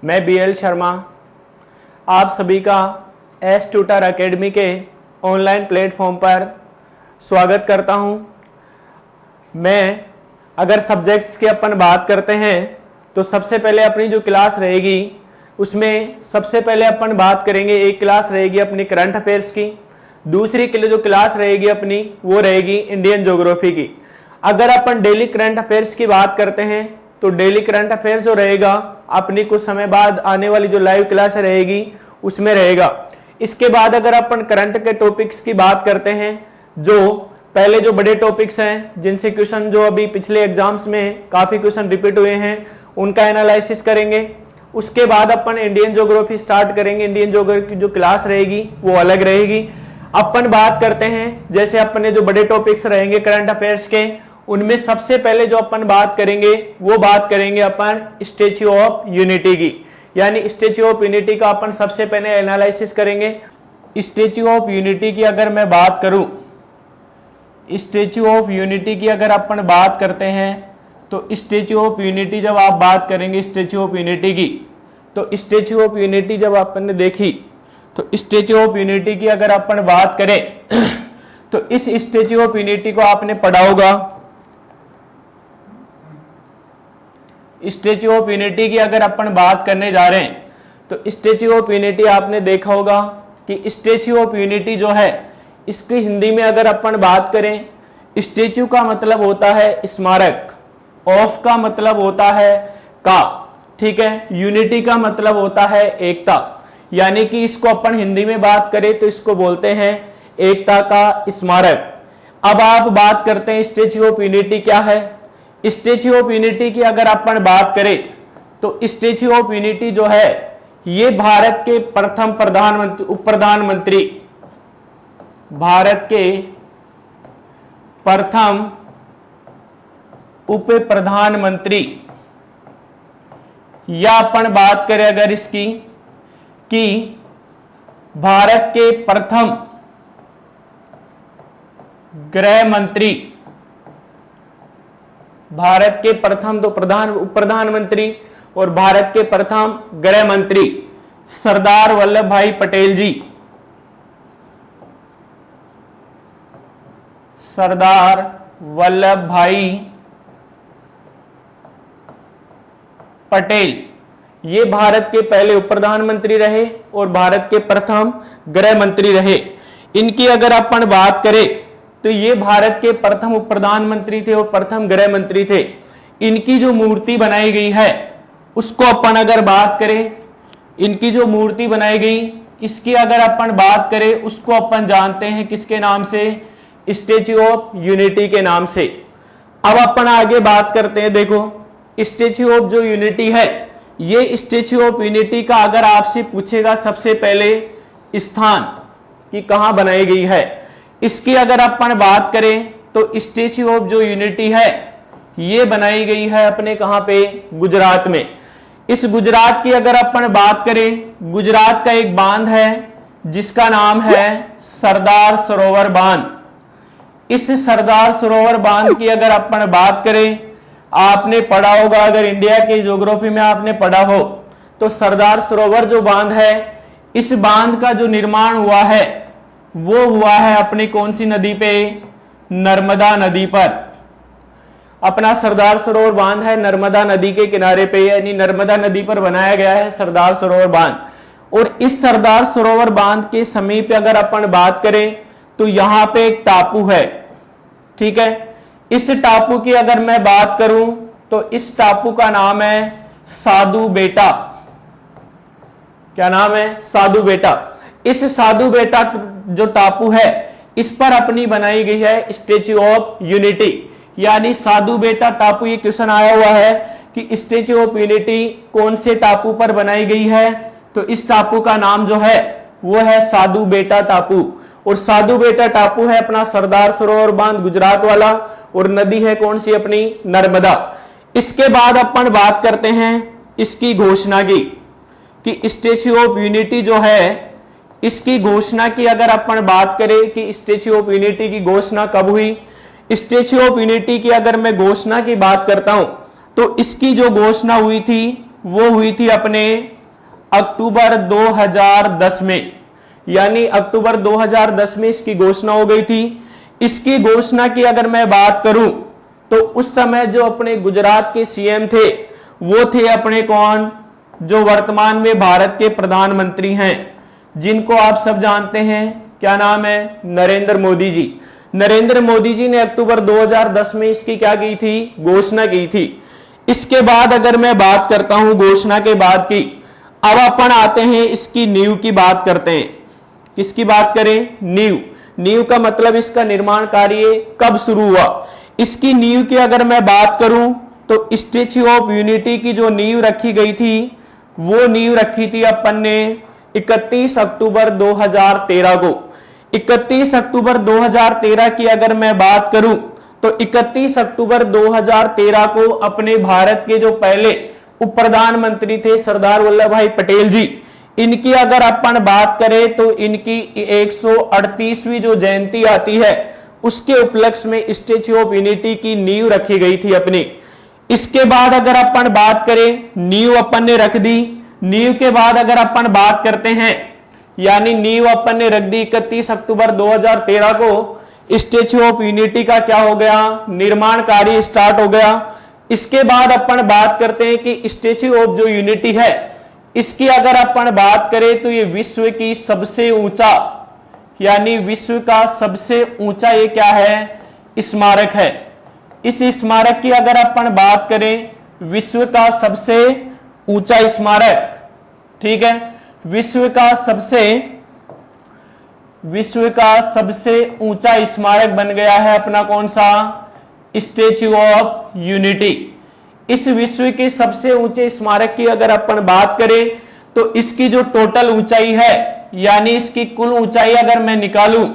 मैं BL शर्मा आप सभी का एस ट्यूटर एकेडमी के ऑनलाइन प्लेटफॉर्म पर स्वागत करता हूं। मैं अगर सब्जेक्ट्स की अपन बात करते हैं तो सबसे पहले अपनी जो क्लास रहेगी उसमें सबसे पहले अपन बात करेंगे, एक क्लास रहेगी अपनी करंट अफेयर्स की, दूसरी के लिए जो क्लास रहेगी अपनी वो रहेगी इंडियन ज्योग्राफी की। अगर अपन डेली करंट अफेयर्स की बात करते हैं तो डेली करंट अफेयर्स जो रहेगा अपनी कुछ समय बाद आने वाली जो लाइव क्लास रहेगी उसमें रहेगा। इसके बाद अगर अपन करंट के टॉपिक्स की बात करते हैं, जो पहले जो बड़े टॉपिक्स हैं जिनसे क्वेश्चन जो अभी पिछले एग्जाम्स में काफी क्वेश्चन रिपीट हुए हैं उनका एनालिसिस करेंगे। उसके बाद अपन इंडियन ज्योग्राफी स्टार्ट करेंगे। इंडियन ज्योग्राफी की जो क्लास रहेगी वो अलग रहेगी। अपन बात करते हैं जैसे अपने जो बड़े टॉपिक्स रहेंगे करंट अफेयर्स के, उनमें सबसे पहले जो अपन बात करेंगे वो बात करेंगे अपन स्टैच्यू ऑफ यूनिटी की, यानी स्टैच्यू ऑफ यूनिटी का अपन सबसे पहले एनालिसिस करेंगे। स्टैच्यू ऑफ यूनिटी की अगर मैं बात करूं, स्टैच्यू ऑफ यूनिटी की अगर अपन बात करते हैं तो स्टैच्यू ऑफ यूनिटी जब आप बात करेंगे स्टैच्यू ऑफ यूनिटी की, तो स्टैच्यू ऑफ यूनिटी जब अपन ने देखी तो स्टैच्यू ऑफ यूनिटी की अगर अपन बात करें तो इस स्टैच्यू ऑफ यूनिटी को आपने पढ़ा होगा। स्टैच्यू ऑफ यूनिटी की अगर अपन बात करने जा रहे हैं तो स्टैच्यू ऑफ यूनिटी आपने देखा होगा कि स्टैच्यू ऑफ यूनिटी जो है इसकी हिंदी में अगर अपन बात करें, स्टैच्यू का मतलब होता है स्मारक, ऑफ का मतलब होता है का, ठीक है, यूनिटी का मतलब होता है एकता, यानी कि इसको अपन हिंदी में बात करें तो इसको बोलते हैं एकता का स्मारक। अब आप बात करते हैं स्टैच्यू ऑफ यूनिटी क्या है। स्टैच्यू ऑफ यूनिटी की अगर अपन बात करें तो स्टैच्यू ऑफ यूनिटी जो है ये भारत के प्रथम प्रधानमंत्री, भारत के प्रथम उप प्रधानमंत्री, या अपन बात करें अगर इसकी कि भारत के प्रथम गृह मंत्री, भारत के प्रथम तो प्रधानमंत्री और भारत के प्रथम गृह मंत्री सरदार वल्लभ भाई पटेल जी, सरदार वल्लभ भाई पटेल, ये भारत के पहले उप प्रधानमंत्री रहे और भारत के प्रथम गृह मंत्री रहे। इनकी अगर अपन बात करें तो ये भारत के प्रथम उप प्रधानमंत्री थे और प्रथम गृह मंत्री थे। इनकी जो मूर्ति बनाई गई है उसको अपन अगर बात करें, इनकी जो मूर्ति बनाई गई इसकी अगर अपन बात करें उसको अपन जानते हैं किसके नाम से, स्टैच्यू ऑफ यूनिटी के नाम से। अब अपन आगे बात करते हैं, देखो स्टैच्यू ऑफ जो यूनिटी है, ये स्टैच्यू ऑफ यूनिटी का अगर आपसे पूछेगा सबसे पहले स्थान कि कहां बनाई गई है, इसकी अगर अपन बात करें तो स्टैच्यू ऑफ जो यूनिटी है ये बनाई गई है अपने कहां पे, गुजरात में। इस गुजरात की अगर अपन बात करें, गुजरात का एक बांध है जिसका नाम है सरदार सरोवर बांध। इस सरदार सरोवर बांध की अगर अपन बात करें, आपने पढ़ा होगा, अगर इंडिया की ज्योग्राफी में आपने पढ़ा हो तो सरदार सरोवर जो बांध है, इस बांध का जो निर्माण हुआ है वो हुआ है अपनी कौन सी नदी पे, नर्मदा नदी पर। अपना सरदार सरोवर बांध है नर्मदा नदी के किनारे पे, यानी नर्मदा नदी पर बनाया गया है सरदार सरोवर बांध। और इस सरदार सरोवर बांध के समीप अगर अपन बात करें तो यहां पे एक टापू है, ठीक है। इस टापू की अगर मैं बात करूं तो इस टापू का नाम है साधु बेटा। क्या नाम है, साधु बेटा। इस साधु बेटा जो टापू है इस पर अपनी बनाई गई है स्टैच्यू ऑफ यूनिटी, यानी साधु बेटा टापू। ये क्वेश्चन आया हुआ है कि स्टैच्यू ऑफ यूनिटी कौन से टापू पर बनाई गई है, तो इस टापू का नाम जो है वो है साधु बेटा टापू। और साधु बेटा टापू है अपना सरदार सरोवर बांध गुजरात वाला, और नदी है कौन सी, अपनी नर्मदा। इसके बाद अपन बात करते हैं इसकी घोषणा की कि स्टैच्यू ऑफ यूनिटी जो है इसकी घोषणा की अगर अपन बात करें कि स्टैच्यू ऑफ यूनिटी की घोषणा कब हुई। स्टैच्यू ऑफ यूनिटी की अगर मैं घोषणा की बात करता हूं तो इसकी जो घोषणा हुई थी वो हुई थी अपने अक्टूबर 2010 में, यानी अक्टूबर 2010 में इसकी घोषणा हो गई थी। इसकी घोषणा की अगर मैं बात करूं तो उस समय जो अपने गुजरात के सीएम थे वो थे अपने कौन, जो वर्तमान में भारत के प्रधानमंत्री हैं, जिनको आप सब जानते हैं, क्या नाम है, नरेंद्र मोदी जी। नरेंद्र मोदी जी ने अक्टूबर 2010 में इसकी क्या की थी, घोषणा की थी। इसके बाद अगर मैं बात करता हूं घोषणा के बाद की, अब अपन आते हैं इसकी नींव की बात करते हैं। किसकी बात करें, नींव। नींव का मतलब इसका निर्माण कार्य कब शुरू हुआ। इसकी नींव की अगर मैं बात करूं तो स्टैच्यू ऑफ यूनिटी की जो नींव रखी गई थी वो नींव रखी थी अपन ने 31 अक्टूबर 2013 को। 31 अक्टूबर 2013 की अगर मैं बात करूं तो 31 अक्टूबर 2013 को अपने भारत के जो पहले उप प्रधानमंत्री थे सरदार वल्लभ भाई पटेल जी, इनकी अगर अपन बात करें तो इनकी 138वीं जो जयंती आती है उसके उपलक्ष्य में स्टैच्यू ऑफ यूनिटी की नींव रखी गई थी अपनी। इसके बाद अगर अपन बात करें, नींव अपन ने रख दी। नींव के बाद अगर अपन बात करते हैं, यानी नींव अपन ने रख दी 31 अक्टूबर 2013 को, स्टैच्यू ऑफ यूनिटी का क्या हो गया, निर्माण कार्य स्टार्ट हो गया। इसके बाद अपन बात करते हैं कि स्टैच्यू ऑफ जो यूनिटी है इसकी अगर अपन बात करें तो ये विश्व की सबसे ऊंचा, यानी विश्व का सबसे ऊंचा ये क्या है, स्मारक है। इस स्मारक की अगर अपन बात करें, विश्व का सबसे ऊंचा स्मारक, ठीक है, विश्व का सबसे ऊंचा स्मारक बन गया है अपना कौन सा, स्टैच्यू ऑफ यूनिटी। इस विश्व के सबसे ऊंचे स्मारक की अगर अपन बात करें तो इसकी जो टोटल ऊंचाई है, यानी इसकी कुल ऊंचाई अगर मैं निकालूं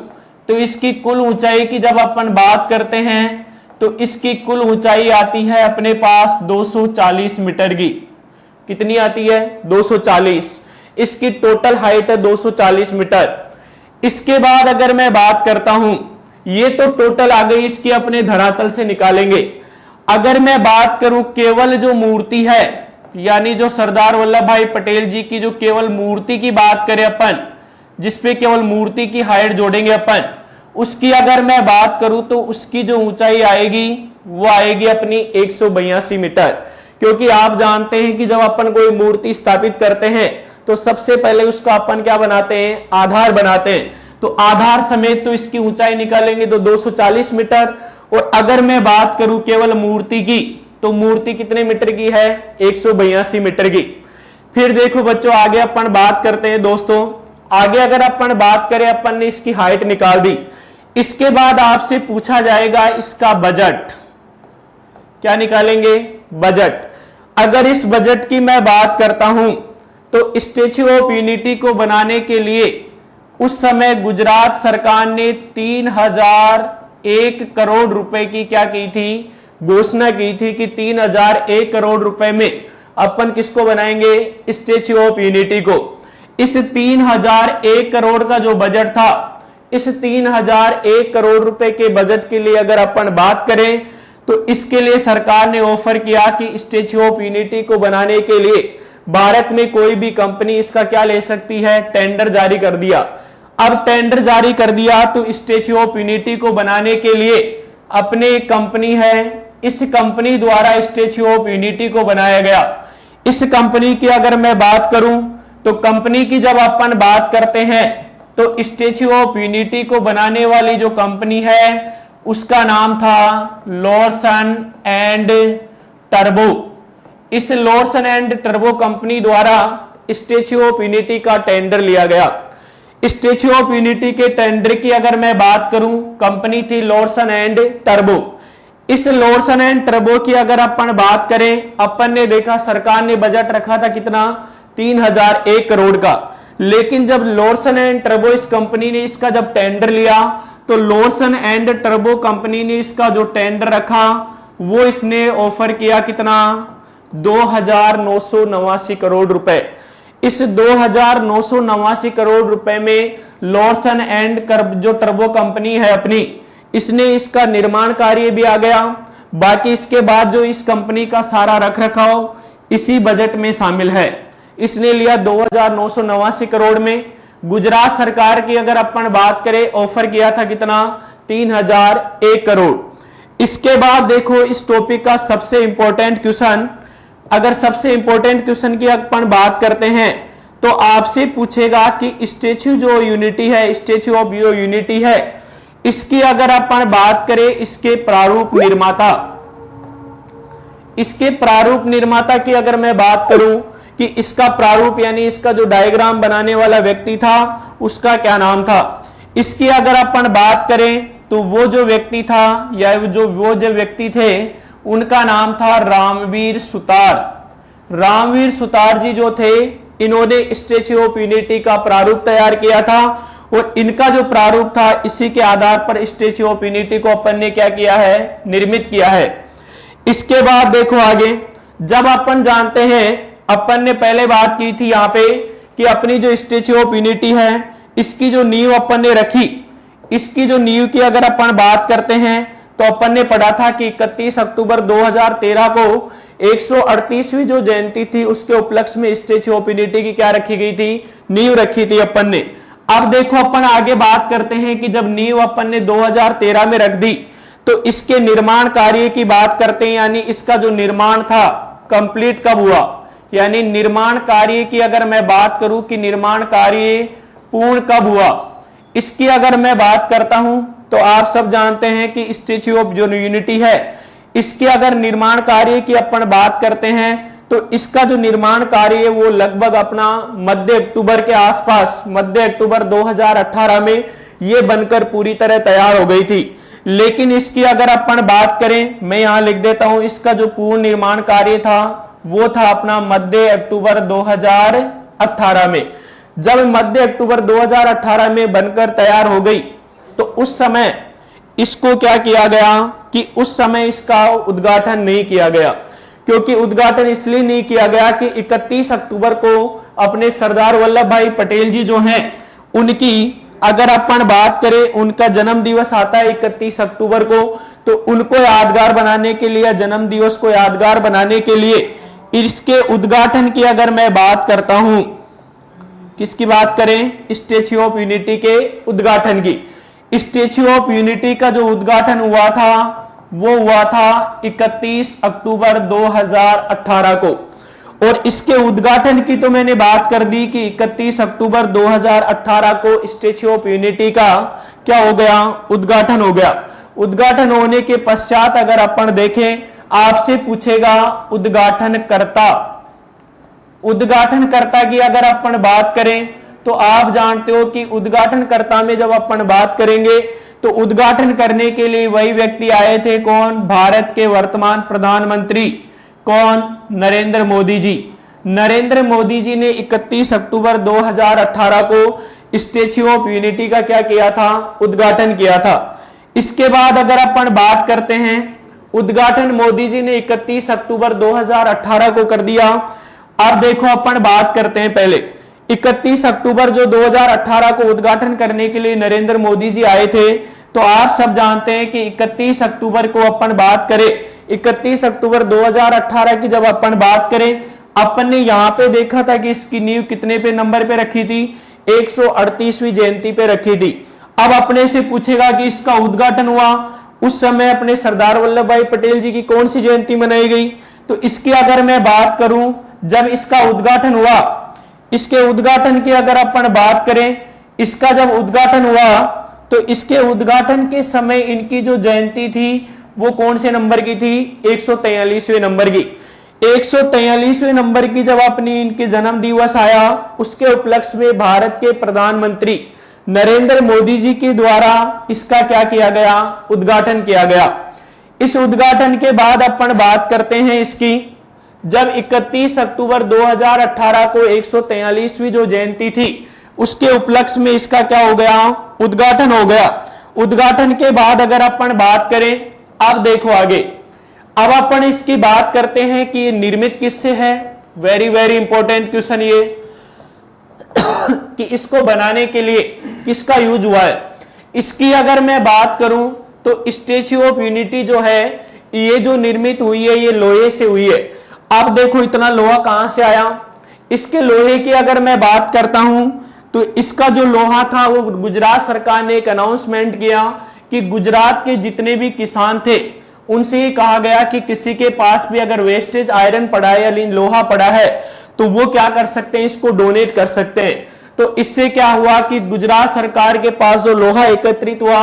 तो इसकी कुल ऊंचाई की जब अपन बात करते हैं तो इसकी कुल ऊंचाई आती है अपने पास 240 मीटर की। कितनी आती है, 240। इसकी टोटल हाइट है 240 मीटर। इसके बाद अगर मैं बात करता हूं, ये तो टोटल आ गई, इसकी अपने धरातल से निकालेंगे। अगर मैं बात करूं केवल जो मूर्ति है, यानी जो सरदार वल्लभ भाई पटेल जी की जो केवल मूर्ति की बात करें अपन, जिसपे केवल मूर्ति की हाइट जोड़ेंगे अपन, उसकी अगर मैं बात करूं तो उसकी जो ऊंचाई आएगी वो आएगी अपनी 182 मीटर। क्योंकि आप जानते हैं कि जब अपन कोई मूर्ति स्थापित करते हैं तो सबसे पहले उसका अपन क्या बनाते हैं, आधार बनाते हैं। तो आधार समेत तो इसकी ऊंचाई निकालेंगे तो 240 मीटर। और अगर मैं बात करूं केवल मूर्ति की तो मूर्ति कितने मीटर की है, 182 मीटर की। फिर देखो बच्चों आगे अपन बात करते हैं दोस्तों। आगे अगर अपन बात करें, अपन ने इसकी हाइट निकाल दी। इसके बाद आपसे पूछा जाएगा इसका बजट, क्या निकालेंगे, बजट। अगर इस बजट की मैं बात करता हूं तो स्टैच्यू ऑफ यूनिटी को बनाने के लिए उस समय गुजरात सरकार ने 3001 करोड़ रुपए की क्या की थी, घोषणा की थी कि 3001 करोड़ रुपए में अपन किसको बनाएंगे, स्टैच्यू ऑफ यूनिटी को। इस 3001 करोड़ का जो बजट था, इस 3001 करोड़ रुपए के बजट के लिए अगर अपन बात करें तो इसके लिए सरकार ने ऑफर किया कि स्टैच्यू ऑफ यूनिटी को बनाने के लिए भारत में कोई भी कंपनी इसका क्या ले सकती है, टेंडर जारी कर दिया। अब टेंडर जारी कर दिया तो स्टैच्यू ऑफ यूनिटी को बनाने के लिए अपने एक कंपनी है, इस कंपनी द्वारा स्टैच्यू ऑफ यूनिटी को बनाया गया। इस कंपनी की अगर मैं बात करूं तो कंपनी की जब अपन बात करते हैं तो स्टैच्यू ऑफ यूनिटी को बनाने वाली जो कंपनी है उसका नाम था लॉर्सन एंड टर्बो। इस लॉर्सन एंड टर्बो कंपनी द्वारा स्टैच्यू ऑफ यूनिटी का टेंडर लिया गया। स्टैच्यू ऑफ यूनिटी के टेंडर की अगर मैं बात करूं, कंपनी थी लॉर्सन एंड टर्बो। इस लॉर्सन एंड टर्बो की अगर अपन बात करें, अपन ने देखा सरकार ने बजट रखा था कितना, 3001 करोड़ का। लेकिन जब लॉर्सन एंड टर्बो इस कंपनी ने इसका जब टेंडर लिया तो लॉर्सन एंड टर्बो कंपनी ने इसका जो टेंडर रखा वो इसने ऑफर किया कितना, 2989 करोड़ रुपए। इस 2989 करोड़ रुपए में लॉर्सन एंड जो टर्बो कंपनी है अपनी, इसने इसका निर्माण कार्य भी आ गया। बाकी इसके बाद जो इस कंपनी का सारा रख रखाव इसी बजट में शामिल है। इसने लिया 2,989 करोड़ में। गुजरात सरकार की अगर अपन बात करें, ऑफर किया था कितना, 3,001 करोड़। इसके बाद देखो इस टॉपिक का सबसे इंपॉर्टेंट क्वेश्चन, अगर सबसे इंपॉर्टेंट क्वेश्चन की अपन बात करते हैं तो आपसे पूछेगा कि स्टैच्यू जो यूनिटी है, स्टैच्यू ऑफ यूनिटी है, इसकी अगर अपन बात करें, इसके प्रारूप निर्माता, इसके प्रारूप निर्माता की अगर मैं बात करूं कि इसका प्रारूप यानी इसका जो डायग्राम बनाने वाला व्यक्ति था उसका क्या नाम था, इसकी अगर अपन बात करें तो वो जो व्यक्ति था या वो जो व्यक्ति थे उनका नाम था रामवीर सुतार। रामवीर सुतार जी जो थे, इन्होंने स्टैच्यू ऑफ यूनिटी का प्रारूप तैयार किया था और इनका जो प्रारूप था इसी के आधार पर स्टैच्यू ऑफ यूनिटी को अपन ने क्या किया है, निर्मित किया है। इसके बाद देखो आगे, जब अपन जानते हैं, अपन ने पहले बात की थी यहाँ पे कि अपनी जो स्टैच्यू ऑफ यूनिटी है इसकी जो नींव अपन ने रखी, इसकी जो नींव की अगर अपन बात करते हैं तो अपन ने पढ़ा था कि 31 अक्टूबर 2013 को 138वीं जो जयंती थी उसके उपलक्ष्य में स्टैच्यू ऑफ यूनिटी की क्या रखी गई थी, नींव रखी थी अपन ने। अब देखो अपन आगे बात करते हैं कि जब नींव अपन ने 2013 में रख दी तो इसके निर्माण कार्य की बात करते हैं, यानी इसका जो निर्माण था कंप्लीट कब हुआ, यानी निर्माण कार्य की अगर मैं बात करूं कि निर्माण कार्य पूर्ण कब हुआ, इसकी अगर मैं बात करता हूं तो आप सब जानते हैं कि स्टैच्यू ऑफ जो यूनिटी है इसके अगर निर्माण कार्य की अपन बात करते हैं तो इसका जो निर्माण कार्य है वो लगभग अपना मध्य अक्टूबर के आसपास, मध्य अक्टूबर 2018 में ये बनकर पूरी तरह तैयार हो गई थी। लेकिन इसकी अगर अपन बात करें, मैं यहां लिख देता हूं, इसका जो पूर्ण निर्माण कार्य था वो था अपना मध्य अक्टूबर 2018 में। जब मध्य अक्टूबर 2018 में बनकर तैयार हो गई तो उस समय इसको क्या किया गया कि उस समय इसका उद्घाटन नहीं किया गया, क्योंकि उद्घाटन इसलिए नहीं किया गया कि 31 अक्टूबर को अपने सरदार वल्लभ भाई पटेल जी जो हैं उनकी अगर अपन बात करें, उनका जन्म दिवस आता है 31 अक्टूबर को, तो उनको यादगार बनाने के लिए, जन्म दिवस को यादगार बनाने के लिए इसके उद्घाटन की अगर मैं बात करता हूं, किसकी बात करें, स्टैच्यू ऑफ यूनिटी के उद्घाटन की। स्टैच्यू ऑफ यूनिटी का जो उद्घाटन हुआ था वो हुआ था 31 अक्टूबर 2018 को, और इसके उद्घाटन की तो मैंने बात कर दी कि 31 अक्टूबर 2018 को स्टैच्यू ऑफ यूनिटी का क्या हो गया, उद्घाटन हो गया। उद्घाटन होने के पश्चात अगर अपन देखें, आपसे पूछेगा उद्घाटनकर्ता, उद्घाटनकर्ता की अगर अपन बात करें तो आप जानते हो कि उद्घाटनकर्ता में जब अपन बात करेंगे तो उद्घाटन करने के लिए वही व्यक्ति आए थे, कौन, भारत के वर्तमान प्रधानमंत्री, कौन, नरेंद्र मोदी जी। नरेंद्र मोदी जी ने 31 अक्टूबर 2018 को स्टैच्यू ऑफ यूनिटी का क्या किया था, उद्घाटन किया था। इसके बाद अगर अपन बात करते हैं, उद्घाटन मोदी जी ने 31 अक्टूबर 2018 को कर दिया। अब देखो अपन बात करते हैं, पहले 31 अक्टूबर जो 2018 को उद्घाटन करने के लिए नरेंद्र मोदी जी आए थे, तो आप सब जानते हैं कि 31 अक्टूबर को अपन बात करें, 31 अक्टूबर 2018 की जब अपन बात करें, अपन ने यहां पे देखा था कि इसकी नींव कितने पे नंबर पे रखी थी, 138वीं जयंती पे रखी थी। अब अपने से पूछेगा कि इसका उद्घाटन हुआ उस समय अपने सरदार वल्लभ भाई पटेल जी की कौन सी जयंती मनाई गई, तो इसकी अगर मैं बात करूं, जब इसका उद्घाटन हुआ, इसके उद्घाटन की अगर अपन बात करें, इसका जब उद्घाटन हुआ तो इसके उद्घाटन के समय इनकी जो जयंती थी वो कौन से नंबर की थी, 143वें नंबर की। 143वें नंबर की जब अपनी इनके जन्म दिवस आया, उसके उपलक्ष्य में भारत के प्रधानमंत्री नरेंद्र मोदी जी के द्वारा इसका क्या किया गया, उद्घाटन किया गया। इस उद्घाटन के बाद अपन बात करते हैं इसकी, जब 31 अक्टूबर 2018 को 143वीं जो जयंती थी उसके उपलक्ष्य में इसका क्या हो गया, उद्घाटन हो गया। उद्घाटन के बाद अगर अपन बात करें, अब देखो आगे, अब अपन इसकी बात करते हैं कि ये निर्मित किससे है। वेरी वेरी इंपॉर्टेंट क्वेश्चन ये कि इसको बनाने के लिए किसका यूज हुआ है। इसकी अगर मैं बात करूं तो स्टैच्यू ऑफ यूनिटी जो है ये जो निर्मित हुई है ये लोहे से हुई है। अब देखो इतना लोहा कहां से आया, इसके लोहे की अगर मैं बात करता हूं तो इसका जो लोहा था वो गुजरात सरकार ने एक अनाउंसमेंट किया कि गुजरात के जितने भी किसान थे उनसे ही कहा गया कि किसी के पास भी अगर वेस्टेज आयरन पड़ा है या लोहा पड़ा है तो वो क्या कर सकते हैं, इसको डोनेट कर सकते हैं। तो इससे क्या हुआ कि गुजरात सरकार के पास जो लोहा एकत्रित हुआ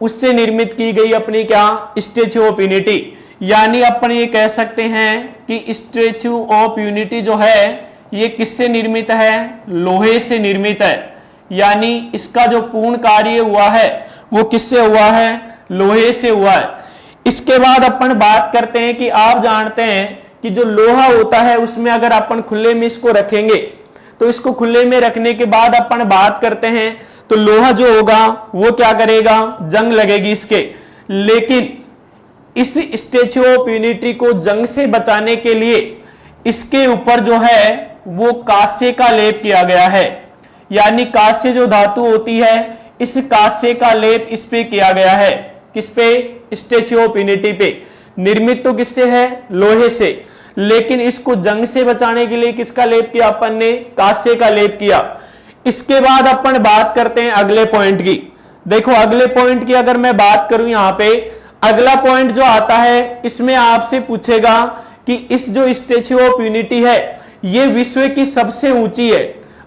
उससे निर्मित की गई अपनी क्या स्टैच्यू ऑफ यूनिटी। यानी अपन ये कह सकते हैं कि स्टैच्यू ऑफ यूनिटी जो है ये किससे निर्मित है, लोहे से निर्मित है। यानी इसका जो पूर्ण कार्य हुआ है वो किससे हुआ है, लोहे से हुआ है। इसके बाद अपन बात करते हैं कि आप जानते हैं कि जो लोहा होता है उसमें अगर अपन खुले में इसको रखेंगे तो इसको खुले में रखने के बाद अपन बात करते हैं तो लोहा जो होगा वो क्या करेगा, जंग लगेगी इसके। लेकिन इस स्टैच्यू ऑफ यूनिटी को जंग से बचाने के लिए इसके ऊपर जो है वो कांसे का लेप किया गया है। यानी कांसे जो धातु होती है इस कांसे का लेप इस पे किया गया है। किस पे, स्टैच्यू ऑफ यूनिटी पे। निर्मित तो किससे है, लोहे से, लेकिन इसको जंग से बचाने के लिए किसका लेप किया अपन ने, कांसे का लेप किया। इसके बाद अपन बात करते हैं अगले पॉइंट की। देखो अगले पॉइंट की अगर मैं बात करूं यहां पे अगला पॉइंट जो आता है इसमें आपसे पूछेगा कि इस जो स्टैच्यू ऑफ यूनिटी है ये विश्व की सबसे ऊंची है।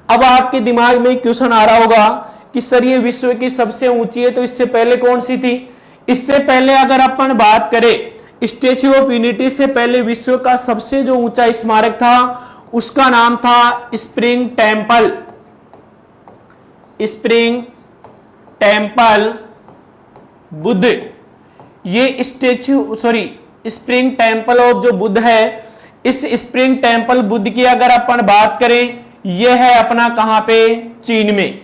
अब आपके दिमाग में क्वेश्चन आ रहा होगा कि सर ये विश्व की सबसे ऊंची है तो इससे पहले कौन सी थी। इससे पहले अगर अपन बात करें स्टैच्यू ऑफ यूनिटी से पहले विश्व का सबसे जो ऊंचा स्मारक था उसका नाम था spring temple. Spring temple Buddha, ये स्प्रिंग टेम्पल ऑफ जो बुद्ध है, इस स्प्रिंग टेम्पल बुद्ध की अगर अपन बात करें ये है अपना कहां पे, चीन में।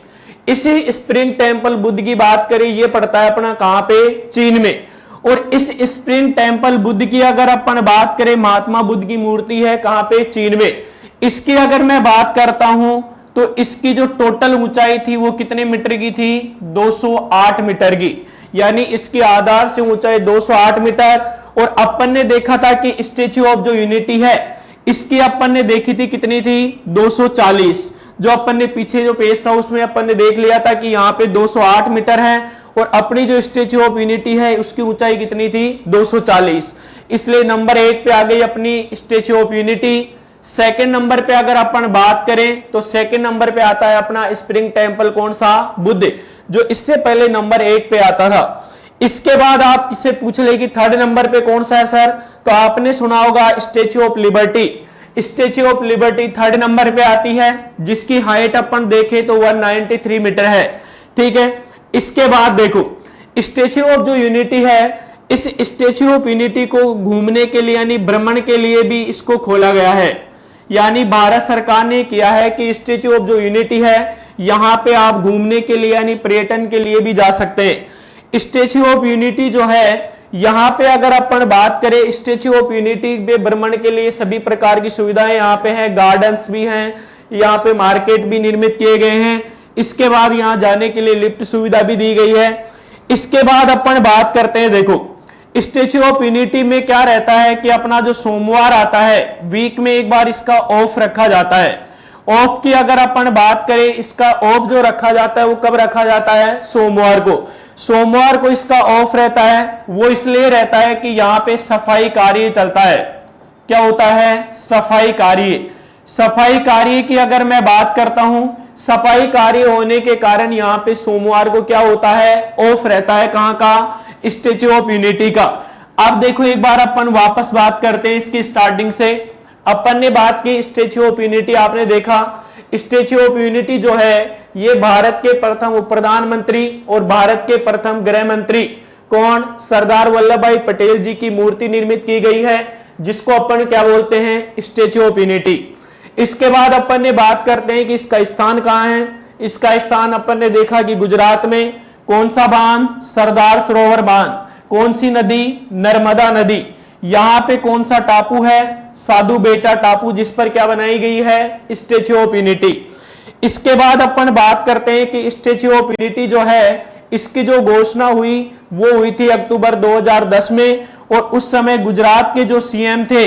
इसी स्प्रिंग टेम्पल बुद्ध की बात करें ये पड़ता है अपना कहां पे, चीन में। और इस स्प्रिंग टेम्पल बुद्ध की अगर अपन बात करें महात्मा बुद्ध की मूर्ति है कहां पे, चीन में। इसकी अगर मैं बात करता हूं तो इसकी जो टोटल ऊंचाई थी वो कितने मीटर की थी, 208 मीटर की। यानी इसकी आधार से ऊंचाई 208 मीटर। और अपन ने देखा था कि स्टैच्यू ऑफ जो यूनिटी है इसकी अपन ने देखी थी कितनी थी, 240। जो अपन ने पीछे जो पेज था उसमें अपन ने देख लिया था कि यहाँ पे 208 मीटर है और अपनी जो स्टैच्यू ऑफ यूनिटी है उसकी ऊंचाई कितनी थी, 240। इसलिए नंबर 1 पे आ गई अपनी statue of unity. Second number पे अगर अपन बात करें तो सेकंड नंबर पे आता है अपना स्प्रिंग टेम्पल कौन सा, बुद्ध, जो इससे पहले नंबर 1 पे आता था। इसके बाद आप किससे पूछ ले कि थर्ड नंबर पे कौन सा है सर, तो आपने सुना होगा statue of liberty. Statue of liberty third number पे आती है जिसकी हाइट अपन देखें तो 193 मीटर है। ठीक है, इसके बाद देखो स्टैच्यू ऑफ जो यूनिटी है इस स्टैच्यू ऑफ यूनिटी को घूमने के लिए यानी भ्रमण के लिए भी इसको खोला गया है। यानी भारत सरकार ने किया है कि स्टैच्यू ऑफ जो यूनिटी है यहां पे आप घूमने के लिए यानी पर्यटन के लिए भी जा सकते हैं। स्टैच्यू ऑफ यूनिटी जो है यहां पे अगर अपन बात करें स्टैच्यू ऑफ यूनिटी पे भ्रमण के लिए सभी प्रकार की सुविधाएं यहाँ पे हैं, गार्डन्स भी हैं, यहाँ पे मार्केट भी निर्मित किए गए हैं। इसके बाद यहाँ जाने के लिए लिफ्ट सुविधा भी दी गई है। इसके बाद अपन बात करते हैं, देखो स्टैच्यू ऑफ यूनिटी में क्या रहता है कि अपना जो सोमवार आता है वीक में एक बार इसका ऑफ रखा जाता है। ऑफ की अगर अपन बात करें इसका ऑफ जो रखा जाता है वो कब रखा जाता है, सोमवार को। सोमवार को इसका ऑफ रहता है, वो इसलिए रहता है कि यहाँ पे सफाई कार्य चलता है। क्या होता है, सफाई कार्य। सफाई कार्य की अगर मैं बात करता हूं, सफाई कार्य होने के कारण यहाँ पे सोमवार को क्या होता है, ऑफ रहता है। कहां का, स्टैच्यू ऑफ यूनिटी का। अब देखो एक बार अपन वापस बात करते हैं इसकी स्टार्टिंग से। अपन ने बात की स्टैच्यू ऑफ यूनिटी, आपने देखा स्टैच्यू ऑफ यूनिटी जो है ये भारत के प्रथम उप प्रधानमंत्री और भारत के प्रथम गृह मंत्री कौन, सरदार वल्लभ भाई पटेल जी की मूर्ति निर्मित की गई है जिसको अपन क्या बोलते हैं, स्टैच्यू ऑफ यूनिटी। इसके बाद अपन ने बात करते हैं कि इसका स्थान कहां है। इसका स्थान अपन ने देखा कि गुजरात में। कौन सा बांध, सरदार सरोवर बांध। कौन सी नदी, नर्मदा नदी। यहां पे कौन सा टापू है, साधु बेटा टापू, जिस पर क्या बनाई गई है, स्टैच्यू ऑफ यूनिटी। इसके बाद अपन बात करते हैं कि स्टैच्यू ऑफ यूनिटी जो है इसकी जो घोषणा हुई वो हुई थी अक्टूबर 2010 में। और उस समय गुजरात के जो सीएम थे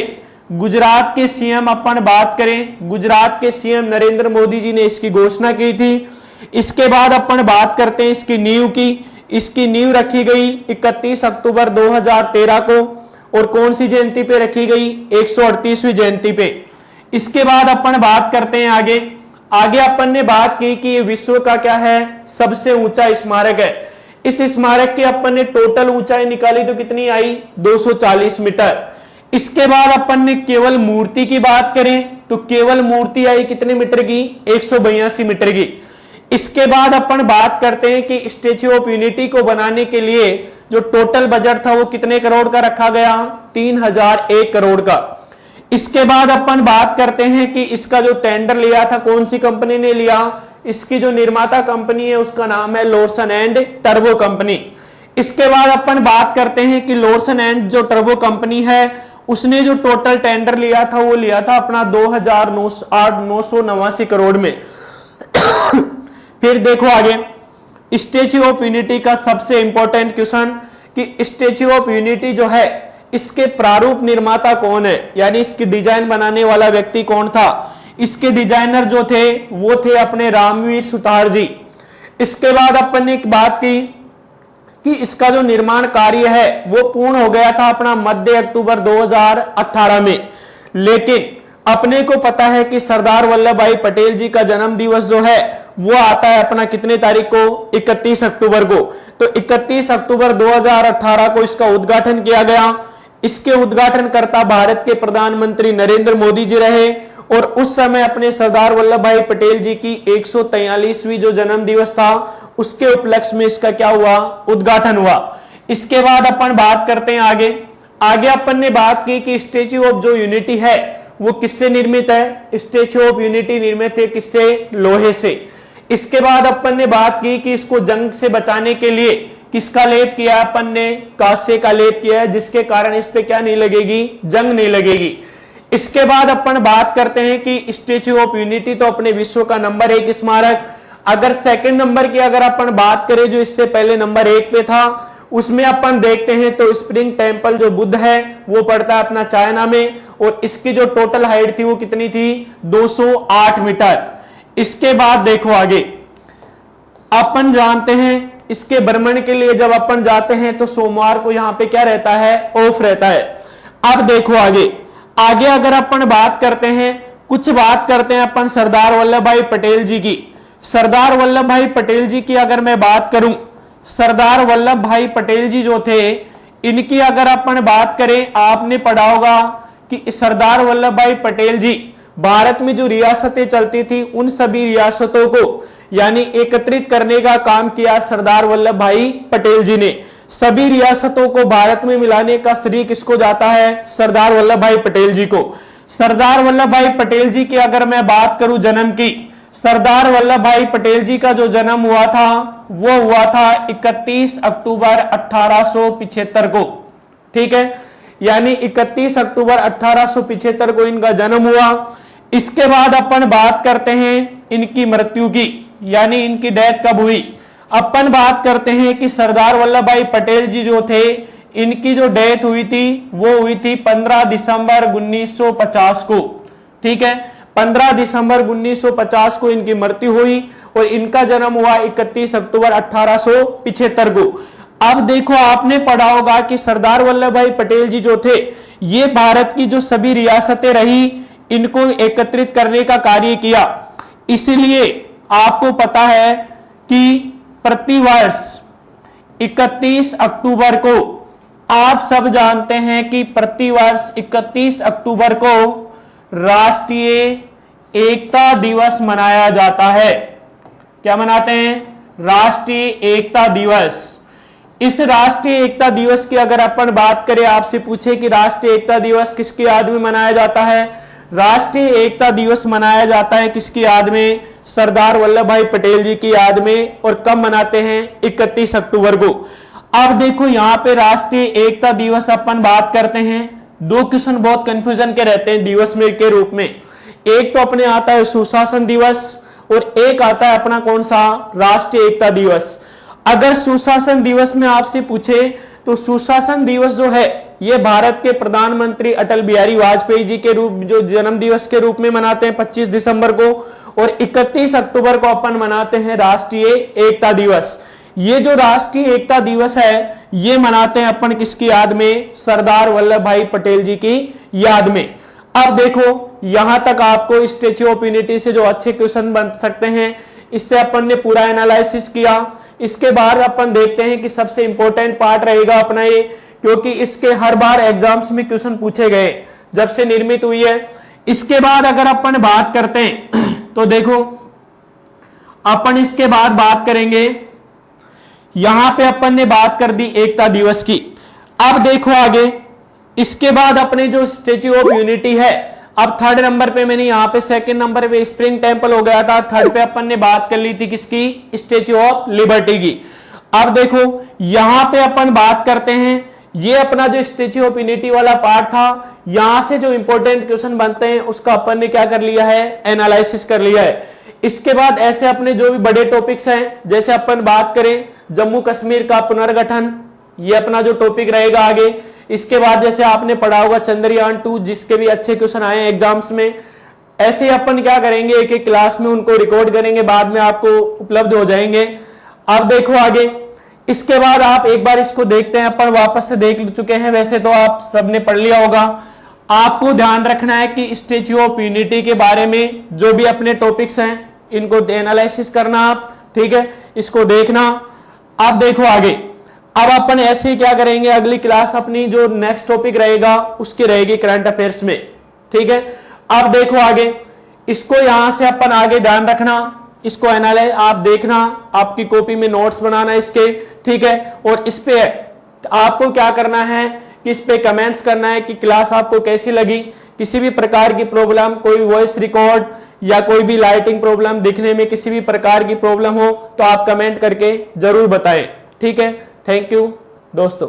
गुजरात के सीएम अपन बात करें, गुजरात के सीएम नरेंद्र मोदी जी ने इसकी घोषणा की थी। इसके बाद अपन बात करते हैं इसकी नींव की। इसकी नींव रखी गई 31 अक्टूबर 2013 को, और कौन सी जयंती पे रखी गई? 138वीं जयंती पे। इसके बाद अपन बात करते हैं आगे अपन ने बात की कि ये विश्व का क्या है? सबसे ऊंचा स्मारक है। इस स्मारक की अपन ने टोटल ऊंचाई निकाली तो कितनी आई? 240 मीटर। इसके बाद अपन ने केवल मूर्ति की बात करें तो केवल मूर्ति आई कितने मीटर की? 182 मीटर की। इसके बाद अपन बात करते हैं कि स्टैच्यू ऑफ यूनिटी को बनाने के लिए जो टोटल बजट था वो कितने करोड़ का रखा गया? 3001 करोड़ का। इसके बाद अपन बात करते हैं कि इसका जो टेंडर लिया था कौन सी कंपनी ने लिया? इसकी जो निर्माता कंपनी है उसका नाम है लोर्सन एंड टर्बो कंपनी। इसके बाद अपन बात करते हैं कि लोर्सन एंड जो टर्बो कंपनी है उसने जो टोटल टेंडर लिया था वो लिया था अपना 2989 करोड़ में। फिर देखो आगे स्टैच्यू ऑफ यूनिटी का सबसे इंपॉर्टेंट क्वेश्चन कि स्टैच्यू ऑफ यूनिटी जो है इसके प्रारूप निर्माता कौन है, यानी इसकी डिजाइन बनाने वाला व्यक्ति कौन था? इसके डिजाइनर जो थे वो थे अपने रामवीर सुतार जी। इसके बाद अपन ने एक बात की कि इसका जो निर्माण कार्य है वो पूर्ण हो गया था अपना मध्य अक्टूबर 2018 में। लेकिन अपने को पता है कि सरदार वल्लभ भाई पटेल जी का जन्म दिवस जो है वो आता है अपना कितने तारीख को? 31 अक्टूबर को। तो 31 अक्टूबर 2018 को इसका उद्घाटन किया गया। इसके उद्घाटनकर्ता भारत के प्रधानमंत्री नरेंद्र मोदी जी रहे, और उस समय अपने सरदार वल्लभ भाई पटेल जी की 143वीं जो जन्म दिवस था उसके उपलक्ष्य में इसका क्या हुआ? उद्घाटन हुआ। इसके बाद अपन बात करते हैं आगे अपन ने बात की कि स्टैच्यू ऑफ जो यूनिटी है वो किससे निर्मित है? स्टैच्यू ऑफ यूनिटी निर्मित है किससे? लोहे से। इसके बाद अपन ने बात की कि इसको जंग से बचाने के लिए किसका लेप किया? अपन ने कांसे का लेप किया है, जिसके कारण इस पे क्या नहीं लगेगी? जंग नहीं लगेगी। इसके बाद अपन बात करते हैं कि स्टैच्यू ऑफ यूनिटी तो अपने विश्व का नंबर 1 स्मारक। अगर सेकंड नंबर की अगर अपन बात करें जो इससे पहले नंबर 1 पे था, उसमें अपन देखते हैं तो स्प्रिंग टेम्पल जो बुद्ध है वो पड़ता है अपना चाइना में, और इसकी जो टोटल हाइट थी वो कितनी थी? 208 मीटर। इसके बाद देखो आगे अपन जानते हैं इसके भ्रमण के लिए जब अपन जाते हैं तो सोमवार को यहाँ पे क्या रहता है? ऑफ रहता है। अब देखो आगे अगर अपन बात करते हैं, कुछ बात करते हैं अपन सरदार वल्लभ भाई पटेल जी की। सरदार वल्लभ भाई पटेल जी की अगर मैं बात करूं, सरदार वल्लभ भाई पटेल जी जो थे इनकी अगर अपन बात करें, आपने पढ़ा होगा कि सरदार वल्लभ भाई पटेल जी भारत में जो रियासतें चलती थी उन सभी रियासतों को यानी एकत्रित करने का काम किया सरदार वल्लभ भाई पटेल जी ने। सभी रियासतों को भारत में मिलाने का श्रेय किसको जाता है? सरदार वल्लभ भाई पटेल जी को। सरदार वल्लभ भाई पटेल जी की अगर मैं बात करूं जन्म की, सरदार वल्लभ भाई पटेल जी का जो जन्म हुआ था वो हुआ था 31 अक्टूबर 1875 को। ठीक है, यानी 31 अक्टूबर 1875 को इनका जन्म हुआ। इसके बाद अपन बात करते हैं इनकी मृत्यु की, यानी इनकी डेथ कब हुई। अपन बात करते हैं कि सरदार वल्लभ भाई पटेल जी जो थे इनकी जो डेथ हुई थी वो हुई थी 15 दिसंबर 1950 को। ठीक है, 15 दिसंबर 1950 को इनकी मृत्यु हुई और इनका जन्म हुआ 31 अक्टूबर 1875 को। अब देखो आपने पढ़ा होगा कि सरदार वल्लभ भाई पटेल जी जो थे ये भारत की जो सभी रियासतें रही इनको एकत्रित करने का कार्य किया। इसलिए आपको पता है कि प्रतिवर्ष 31 अक्टूबर को आप सब जानते हैं कि प्रतिवर्ष 31 अक्टूबर को राष्ट्रीय एकता दिवस मनाया जाता है। क्या मनाते हैं? राष्ट्रीय एकता दिवस। इस राष्ट्रीय एकता दिवस की अगर अपन बात करें, आपसे पूछे कि राष्ट्रीय एकता दिवस किसकी याद में मनाया जाता है? राष्ट्रीय एकता दिवस मनाया जाता है किसकी याद में? सरदार वल्लभ भाई पटेल जी की याद में। और कब मनाते हैं? 31 अक्टूबर को। अब देखो यहाँ पे राष्ट्रीय एकता दिवस अपन बात करते हैं, दो क्वेश्चन बहुत कंफ्यूजन के रहते हैं दिवस में के रूप में। एक तो अपने आता है सुशासन दिवस और एक आता है अपना कौन सा? राष्ट्रीय एकता दिवस। अगर सुशासन दिवस में आपसे पूछे तो सुशासन दिवस जो है ये भारत के प्रधानमंत्री अटल बिहारी वाजपेयी जी के रूप जो जन्म दिवस के रूप में मनाते हैं 25 दिसंबर को, और 31 अक्टूबर को अपन मनाते हैं राष्ट्रीय एकता दिवस। ये जो राष्ट्रीय एकता दिवस है ये मनाते हैं अपन किसकी याद में? सरदार वल्लभ भाई पटेल जी की याद में। अब देखो यहां तक आपको स्टैच्यू ऑफ यूनिटी से जो अच्छे क्वेश्चन बन सकते हैं, इससे अपन ने पूरा एनालिसिस किया। इसके बाद अपन देखते हैं कि सबसे इंपॉर्टेंट पार्ट रहेगा अपना ये, क्योंकि इसके हर बार एग्जाम्स में क्वेश्चन पूछे गए जब से निर्मित हुई है। इसके बाद अगर अपन बात करते हैं तो देखो अपन इसके बाद बात करेंगे, यहां पे अपन ने बात कर दी एकता दिवस की। अब देखो आगे इसके बाद अपने जो स्टैच्यू ऑफ यूनिटी है, अब थर्ड नंबर पे मैंने यहां पे सेकंड नंबर पे स्प्रिंग टेंपल हो गया था, थर्ड पे अपन ने बात कर ली थी किसकी? स्टैच्यू ऑफ लिबर्टी की। अब देखो यहां पे अपन बात करते हैं, ये अपना जो स्टैच्यू ऑफ यूनिटी वाला पार्ट था, यहां से जो इंपॉर्टेंट क्वेश्चन बनते हैं उसका अपन ने क्या कर लिया है? एनालिसिस कर लिया है। इसके बाद ऐसे अपने जो भी बड़े टॉपिक्स हैं, जैसे अपन बात करें जम्मू कश्मीर का पुनर्गठन, ये अपना जो टॉपिक रहेगा आगे। इसके बाद जैसे आपने पढ़ा होगा चंद्रयान 2, जिसके भी अच्छे क्वेश्चन आए एग्जाम्स में। ऐसे ही अपन क्या करेंगे, एक एक क्लास में उनको रिकॉर्ड करेंगे, बाद में आपको उपलब्ध हो जाएंगे। अब देखो आगे इसके बाद आप एक बार इसको देखते हैं, अपन वापस से देख चुके हैं, वैसे तो आप सबने पढ़ लिया होगा। आपको ध्यान रखना है कि स्टैच्यू ऑफ यूनिटी के बारे में जो भी अपने टॉपिक्स हैं इनको एनालिसिस करना आप, ठीक है, इसको देखना। अब देखो आगे, अब अपन ऐसे ही क्या करेंगे, अगली क्लास अपनी जो नेक्स्ट टॉपिक रहेगा उसकी रहेगी करंट अफेयर्स में, ठीक है। अब देखो आगे इसको यहां से अपन आगे ध्यान रखना, इसको एनालाइज आप देखना, आपकी कॉपी में नोट्स बनाना इसके, ठीक है। और इस पे आपको क्या करना है कि इस पे कमेंट्स करना है कि क्लास आपको कैसी लगी। किसी भी प्रकार की प्रॉब्लम, कोई वॉइस रिकॉर्ड या कोई भी लाइटिंग प्रॉब्लम, दिखने में किसी भी प्रकार की प्रॉब्लम हो तो आप कमेंट करके जरूर बताएं, ठीक है। थैंक यू दोस्तों।